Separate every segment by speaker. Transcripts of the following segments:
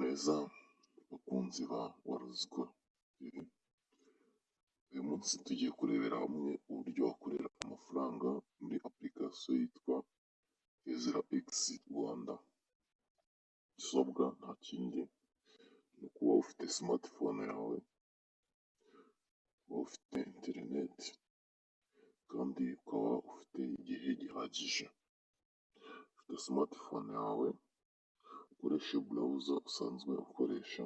Speaker 1: neza bakunzi ba Waruziko TV. Uyu munsi tugiye kurebera hamwe uburyo wakorera amafaranga muri application yitwa Ezra X Rwanda. Igisabwa nta kindi ni ukuba ufite smartphone yawe, kuba ufite internet kandi ukaba ufite igihe gihagije. Ufite smartphone yawe, ukoresha browser usanzwe ukoresha,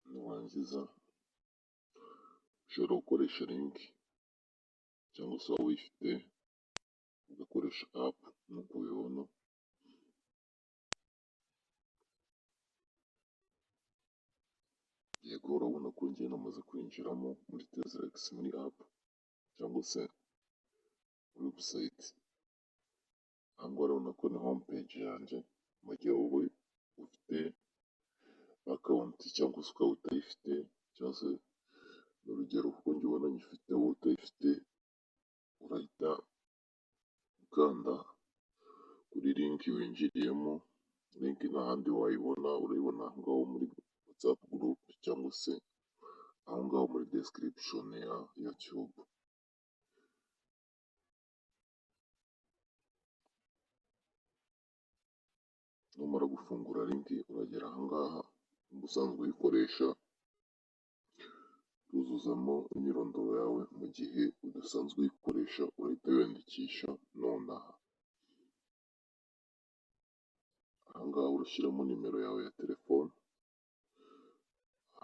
Speaker 1: nurangiza ushobora gukoresha link cyangwa se waba uyifite ugakoresha app nk'uko ubibona. Yego urabona ko njye namaze kwinjiramo muri Ezra X muri app cyangwa se muri website. Aha ngaha urabona ko ni home page yanjye, mu gihe wowe ufite account cyangwa se ukaba utayifite, cyangwa se urugero kuko njye ubona nyifite wowe utayifite, urahita ukanda kuri link winjiriyemo. Link nta handi wayibona, urayibona aho ngaho muri WhatsApp group cyangwa se aho ngaho muri description ya YouTube. Numara gufungura link uragera aha ngaha, ubusanzwe uyikoresha uzuzamo imyirondoro yawe, mu gihe udasanzwe uyikoresha urahita wiyandikisha nonaha. Aha ngaha urashyiramo nimero yawe ya telefone,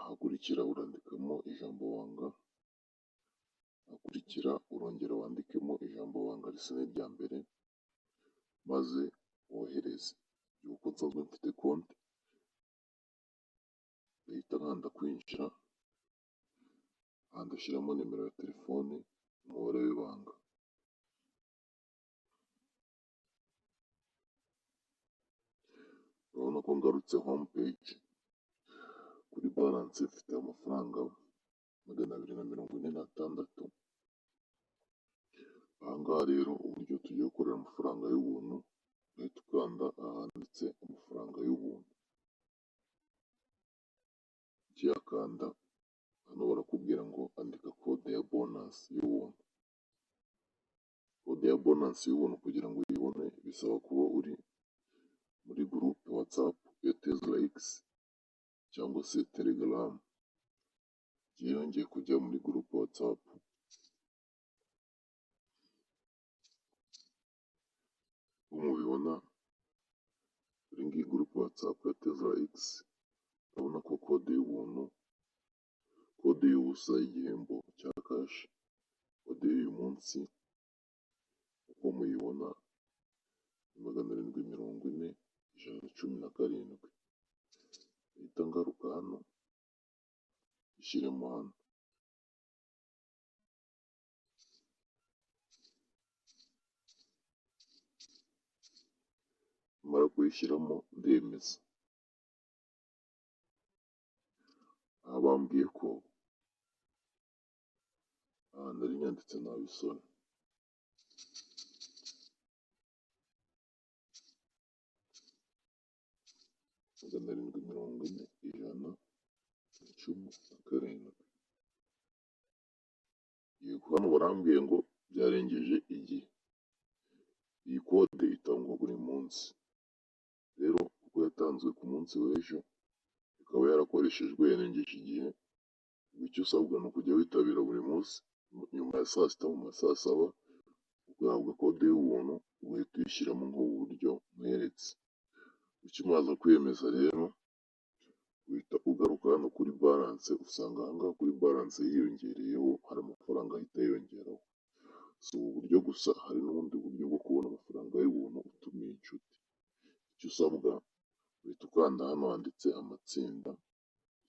Speaker 1: ahakurikira urandikamo ijambo banga, ahakurikira urongera wandikemo ijambo banga risa n'irya mbere, maze wohereze. Yuko nsanzwe mfite konti, ndahita nkanda kwinjira, aha ndashyiramo nimero ya telefone, umubare w'ibanga. Urabona ko ngarutse home page. Kuri balance mfite amafaranga 246. Aha ngaha rero uburyo tugiye gukorera amafaranga y'ubuntu, uhita ukanda ahanditse amafaranga y'ubuntu. Ukiyakanda hano barakubwira ngo andika code ya bonus y'ubuntu. Code ya bonus y'ubuntu kugira ngo uyibone bisaba kuba uri muri group WhatsApp ya Ezra X cyangwa se Telegram. Yongeye kujya muri group WhatsApp. Uko mubibona kuri ngiyi group WhatsApp ya Ezra X, urabona ko code y'ubuntu, code y'ubusa igihembo cya cash, code y'uyu munsi uko muyibona 740,117. Uhita ngaruka hano ishyiremo hano. Mara kuyishyiramo ndemeza. Aha bambwiye ko nari nyanditse nabisona. 740,117. Yego hano barambwiye ngo byarengeje igihe. Iyi kode itangwa buri munsi. Rero kuko yatanzwe ku munsi w'ejo, ikaba yarakoreshejwe yarengeje igihe, icyo usabwa ni ukujya witabira buri munsi nyuma ya saa sita, mu ma saa saba, ugahabwa kode y'ubuntu, ugahita uyishyiramo nk'ubu buryo mweretse. Ukimara kwiyemeza rero, uhita ugaruka hano kuri balance, usanga aha ngaha kuri balance hiyongereyeho, hari amafaranga ahita yiyongeraho. Si ubu buryo gusa, hari n'ubundi buryo bwo kubona amafaranga y'ubuntu utumiye inshuti. Icyo usabwa uhita ukanda hano handitse amatsinda,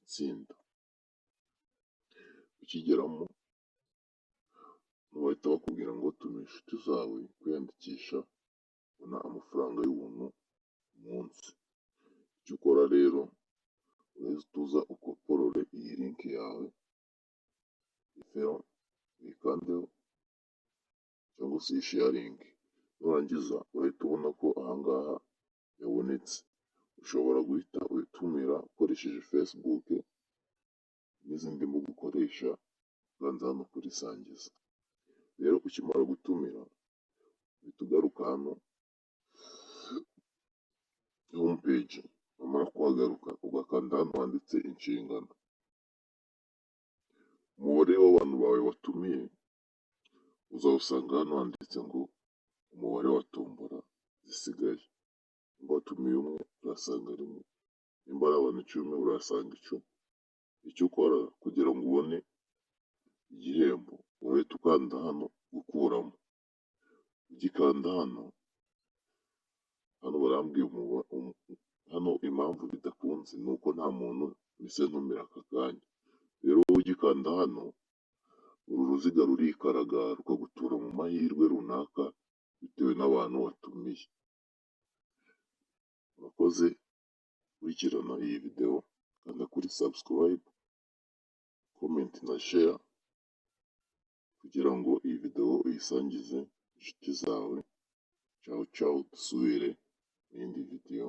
Speaker 1: itsinda. Ukigeramo bahita bakubwira ngo tuma inshuti zawe kwiyandikisha, ubona amafaranga y'ubuntu umunsi. Icyo ukora rero urahita uza ukoporore iyi link yawe, refero uyikandeho cyangwa se uyisharinge, nurangiza urahita ubona ko ahangaha yabonetse. Ushobora guhita uyitumira ukoresheje Facebook n'izindi mbuga ukoresha, ukanza hano kuri sangiza. Rero ukimara gutumira uhita ugaruka hano home page, wamara kuhagaruka ugakanda hano handitse inshingano. Umubare w'abantu bawe watumiye uzawusanga hano handitse ngo umubare wa tombora zisigaye. Nimba watumiye umwe urasanga rimwe, nimba ari abantu 10 urasanga 10. Icyo ukora kugira ngo ubone igihembo, urahita ukanda hano gukuramo. Ugikanda hano barambwiye hano impamvu bidakunze nuko nta muntu mise ntumira aka kanya. Rero ugikanda hano uru ruziga rurikaraga rukagutura mu mahirwe runaka bitewe n'abantu watumiye. Urakoze kurikirana iyi video, kanda kuri subscribe, comment na share kugira ngo iyi video uyisangize inshuti zawe. Ciao ciao, dusubire mu yindi video.